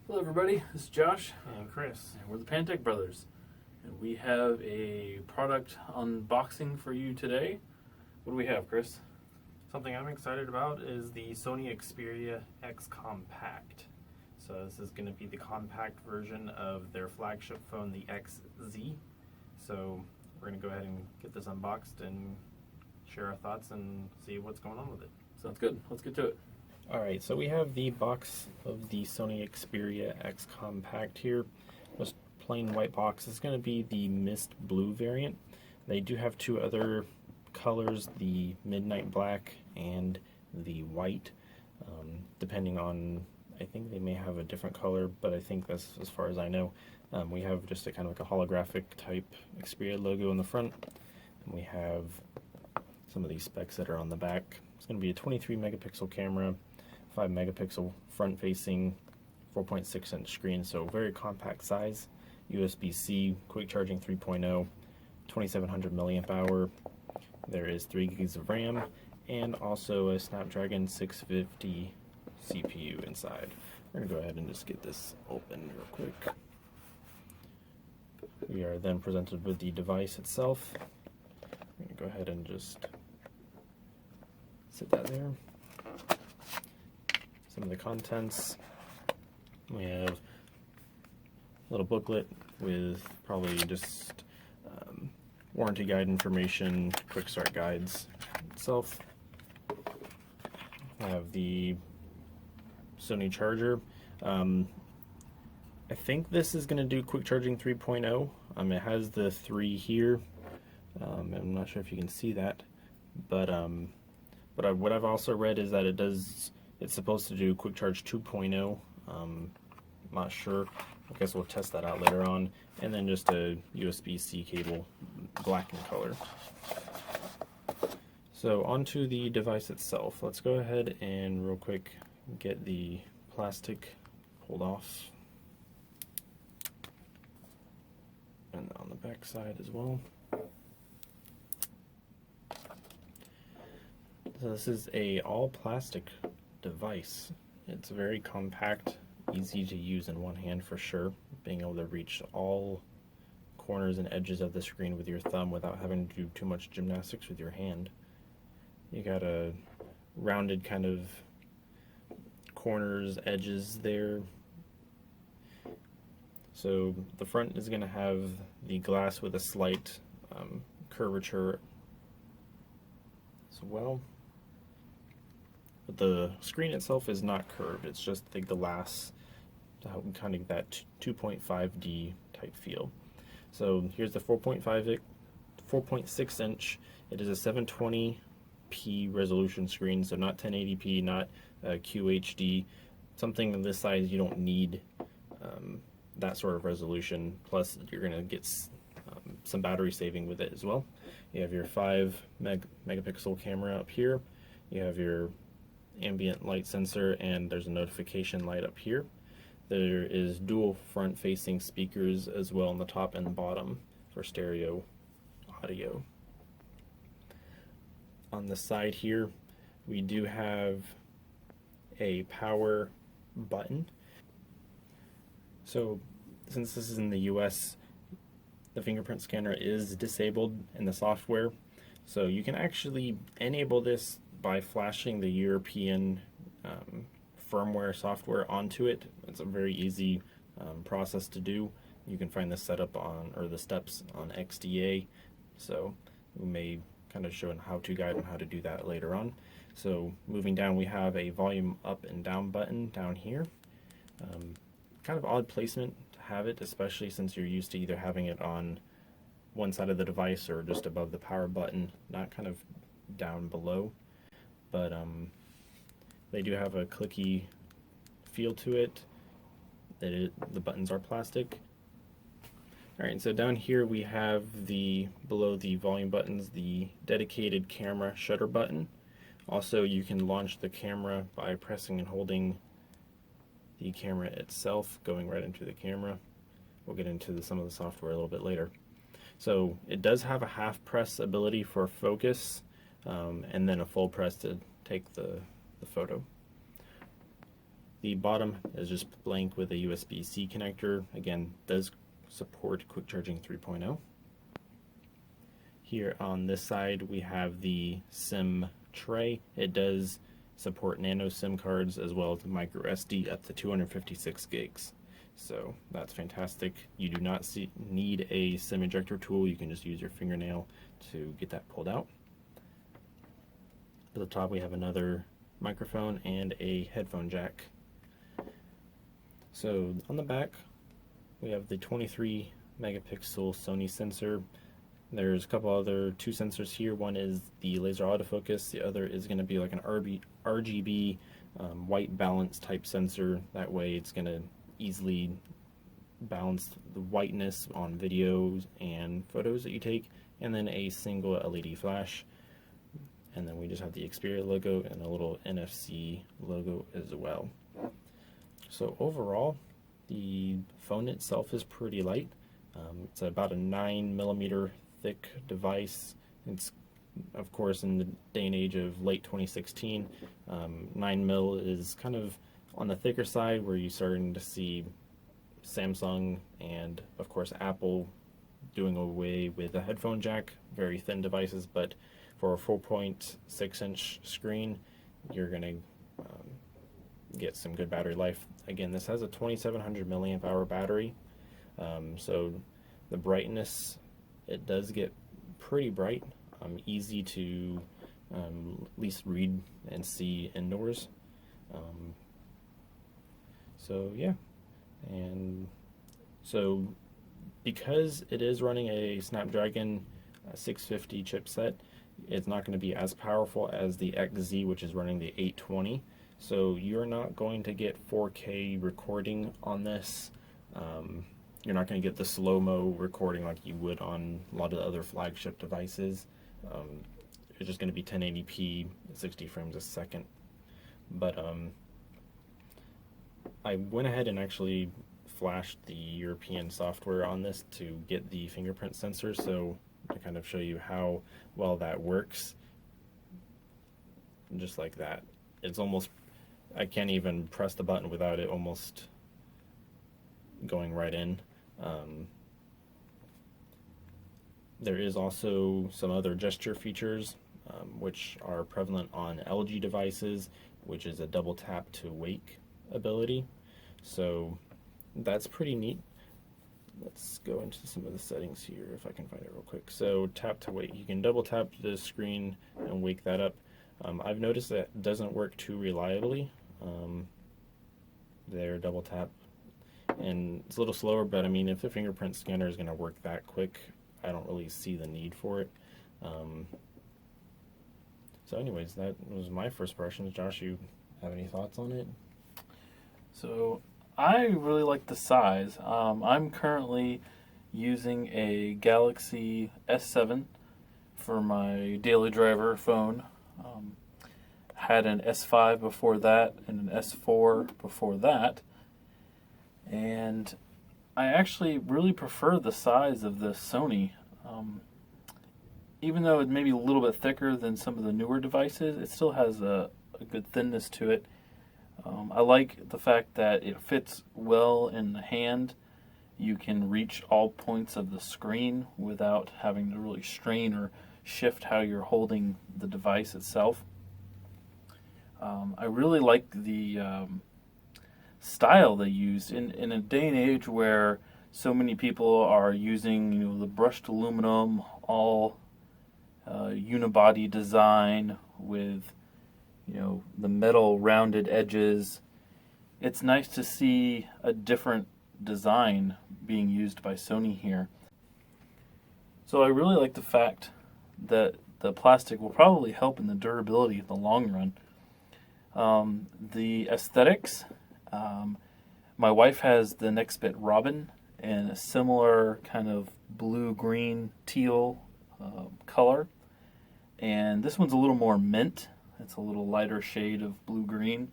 Hello everybody, this is Josh, And Chris. and we're the Pantek brothers. And we have a product unboxing for you today. What do we have, Chris? Something I'm excited about is the Sony Xperia X Compact. So this is going to be the compact version of their flagship phone, the XZ. So we're going to go ahead and get this unboxed and share our thoughts and see what's going on with it. Sounds good. Let's get to it. Alright, so we have the box of the Sony Xperia X Compact here. Just plain white box. It's going to be the mist blue variant. They do have two other colors, the midnight black and the white. Depending on, I think they may have a different color, but I think that's as far as I know. We have just a kind of like a holographic type Xperia logo in the front. And we have some of these specs that are on the back. It's going to be a 23 megapixel camera, 5 megapixel front facing, 4.6 inch screen, so very compact size. USB-C, quick charging 3.0, 2700 milliamp hour. There is 3 gigs of RAM and also a Snapdragon 650 CPU inside. We're going to go ahead and just get this open real quick. We are then presented with the device itself. I'm going to go ahead and just sit that there. Some of the contents. We have a little booklet with probably just warranty guide information, quick start guides itself. I have the Sony charger. I think this is going to do quick charging 3.0. It has the 3 here. I'm not sure if you can see that, but what I've also read is that it's supposed to do quick charge 2.0. Not sure. I guess we'll test that out later on. And then just a USB-C cable, black in color. So onto the device itself. Let's go ahead and real quick get the plastic pulled off. And on the back side as well. So this is a all plastic device. It's very compact, easy to use in one hand for sure, being able to reach all corners and edges of the screen with your thumb without having to do too much gymnastics with your hand. You got a rounded kind of corners, edges there. So the front is going to have the glass with a slight curvature as well. But the screen itself is not curved, it's just the glass, kind of that 2.5D type feel. So here's the 4.6 inch. It is a 720p resolution screen, so not 1080p, not QHD. Something of this size, you don't need that sort of resolution. Plus, you're going to get some battery saving with it as well. You have your 5 megapixel camera up here. You have your ambient light sensor, and there's a notification light up here. There is dual front-facing speakers as well on the top and the bottom for stereo audio. On the side here, we do have a power button. So since this is in the US, the fingerprint scanner is disabled in the software. So you can actually enable this by flashing the European firmware software onto it. It's a very easy process to do. You can find this setup on, or the steps on XDA. So we may kind of show a how-to guide on how to do that later on. So moving down, we have a volume up and down button down here. Kind of odd placement to have it, especially since you're used to either having it on one side of the device or just above the power button, not kind of down below. But they do have a clicky feel to it. The buttons are plastic. Alright, so down here we have below the volume buttons, the dedicated camera shutter button. Also, you can launch the camera by pressing and holding the camera itself, going right into the camera. We'll get into some of the software a little bit later. So it does have a half press ability for focus, and then a full press to take the photo. The bottom is just blank with a USB-C connector. Again, does support quick charging 3.0. Here on this side we have the SIM tray. It does support nano SIM cards as well as micro SD up to 256 gigs. So that's fantastic. You do not need a SIM ejector tool. You can just use your fingernail to get that pulled out. At the top we have another microphone and a headphone jack. So on the back we have the 23 megapixel Sony sensor. There's a couple other two sensors here. One is the laser autofocus. The other is going to be like an RGB white balance type sensor. That way it's going to easily balance the whiteness on videos and photos that you take. And then a single LED flash. And then we just have the Xperia logo and a little NFC logo as well. So overall, the phone itself is pretty light. It's about a 9mm thick device. It's, of course, in the day and age of late 2016, 9mm is kind of on the thicker side, where you're starting to see Samsung and, of course, Apple doing away with a headphone jack, very thin devices. But for a 4.6-inch screen, you're going to get some good battery life. Again, this has a 2700 milliamp hour battery, so the brightness, it does get pretty bright, easy to at least read and see indoors. So yeah, and so because it is running a Snapdragon 650 chipset, it's not going to be as powerful as the XZ, which is running the 820. So you're not going to get 4K recording on this. You're not going to get the slow-mo recording like you would on a lot of the other flagship devices. It's just going to be 1080p, 60 frames a second. But I went ahead and actually flashed the European software on this to get the fingerprint sensor, so to kind of show you how well that works. Just like that. It's almost, I can't even press the button without it almost going right in. There is also some other gesture features which are prevalent on LG devices, which is a double tap to wake ability. So that's pretty neat. Let's go into some of the settings here if I can find it real quick. So tap to wake, you can double tap the screen and wake that up. I've noticed that it doesn't work too reliably. There, double tap, and it's a little slower, but I mean, if the fingerprint scanner is going to work that quick, I don't really see the need for it. So anyways, that was my first impressions. Josh, you have any thoughts on it? So I really like the size. I'm currently using a Galaxy S7 for my daily driver phone. Had an S5 before that and an S4 before that, and I actually really prefer the size of the Sony. Even though it may be a little bit thicker than some of the newer devices, it still has a good thinness to it. I like the fact that it fits well in the hand. You can reach all points of the screen without having to really strain or shift how you're holding the device itself. I really like the style they used in a day and age where so many people are using, the brushed aluminum, all unibody design with, the metal rounded edges. It's nice to see a different design being used by Sony here. So I really like the fact that the plastic will probably help in the durability in the long run. The aesthetics, my wife has the Nextbit Robin in a similar kind of blue, green, teal color. And this one's a little more mint. It's a little lighter shade of blue-green.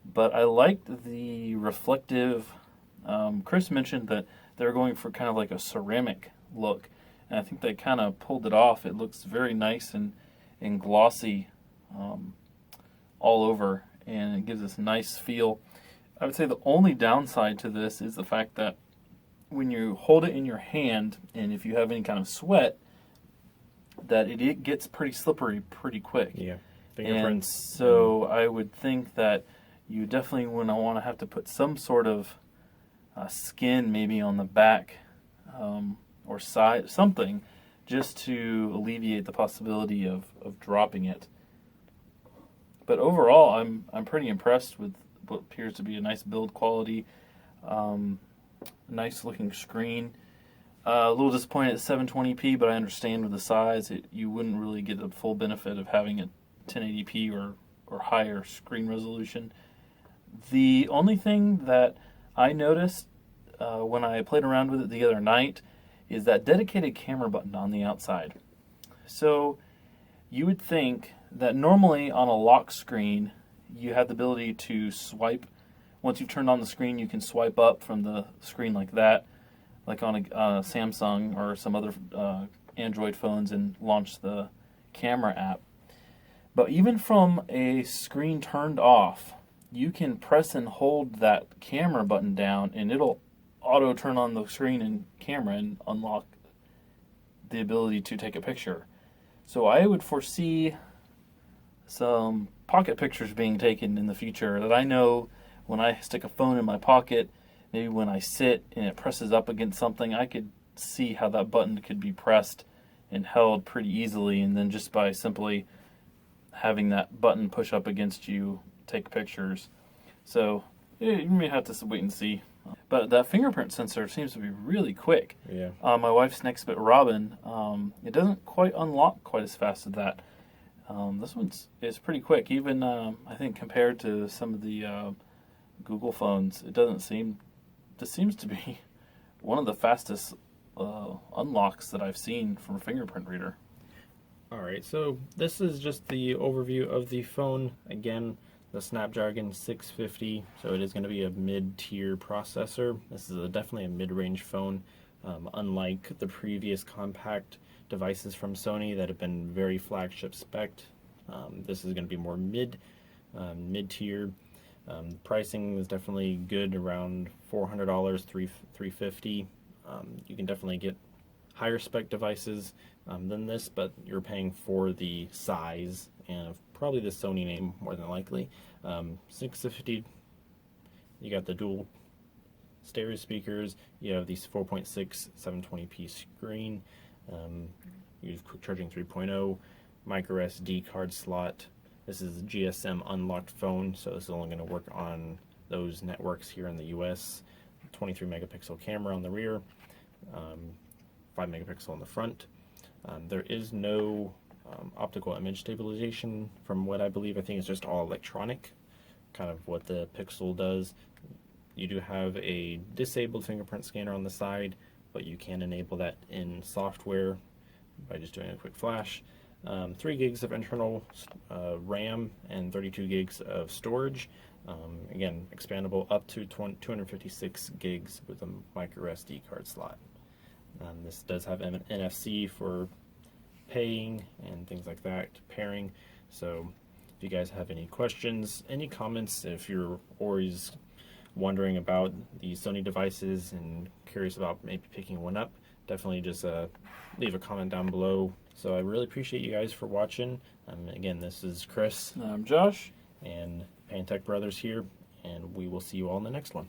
But I liked the reflective. Chris mentioned that they're going for kind of like a ceramic look. And I think they kind of pulled it off. It looks very nice and glossy all over, and it gives this nice feel. I would say the only downside to this is the fact that when you hold it in your hand, and if you have any kind of sweat, that it gets pretty slippery pretty quick. Yeah, And fingerprints. so I would think that you definitely want to have to put some sort of skin maybe on the back or side, something, just to alleviate the possibility of dropping it. But overall, I'm pretty impressed with what appears to be a nice build quality, nice looking screen. A little disappointed at 720p, but I understand with the size, you wouldn't really get the full benefit of having a 1080p or higher screen resolution. The only thing that I noticed when I played around with it the other night is that dedicated camera button on the outside. So you would think that normally on a lock screen, you have the ability to swipe. Once you've turned on the screen, you can swipe up from the screen like that, like on a Samsung or some other Android phones, and launch the camera app. But even from a screen turned off, you can press and hold that camera button down, and it'll auto turn on the screen and camera and unlock the ability to take a picture. So I would foresee some pocket pictures being taken in the future that I know when I stick a phone in my pocket, maybe when I sit and it presses up against something, I could see how that button could be pressed and held pretty easily, and then just by simply having that button push up against you, take pictures. So yeah, you may have to wait and see. But that fingerprint sensor seems to be really quick. Yeah. My wife's Nextbit Robin, it doesn't quite unlock quite as fast as that. This one's is pretty quick. Even I think compared to some of the Google phones, this seems to be one of the fastest unlocks that I've seen from a fingerprint reader. Alright, so this is just the overview of the phone. Again, the Snapdragon 650, so it is going to be a mid-tier processor. This is definitely a mid-range phone, unlike the previous compact devices from Sony that have been very flagship spec. This is going to be more mid-tier. Pricing is definitely good, around $400, $350. You can definitely get higher spec devices than this, but you're paying for the size and probably the Sony name more than likely. 650, you got the dual stereo speakers, you have these 4.6 720p screen, you have quick charging 3.0, micro SD card slot. This is a GSM unlocked phone, so this is only going to work on those networks here in the US. 23 megapixel camera on the rear, 5 megapixel on the front. There is no optical image stabilization from what I believe. I think it's just all electronic, kind of what the Pixel does. You do have a disabled fingerprint scanner on the side, but you can enable that in software by just doing a quick flash. 3 gigs of internal RAM and 32 gigs of storage. Again, expandable up to 256 gigs with a micro SD card slot. This does have NFC for paying and things like that, pairing. So if you guys have any questions, any comments, if you're always wondering about the Sony devices and curious about maybe picking one up, definitely just leave a comment down below. So I really appreciate you guys for watching. Again, this is Chris. I'm Josh. And Pantek Brothers here, and we will see you all in the next one.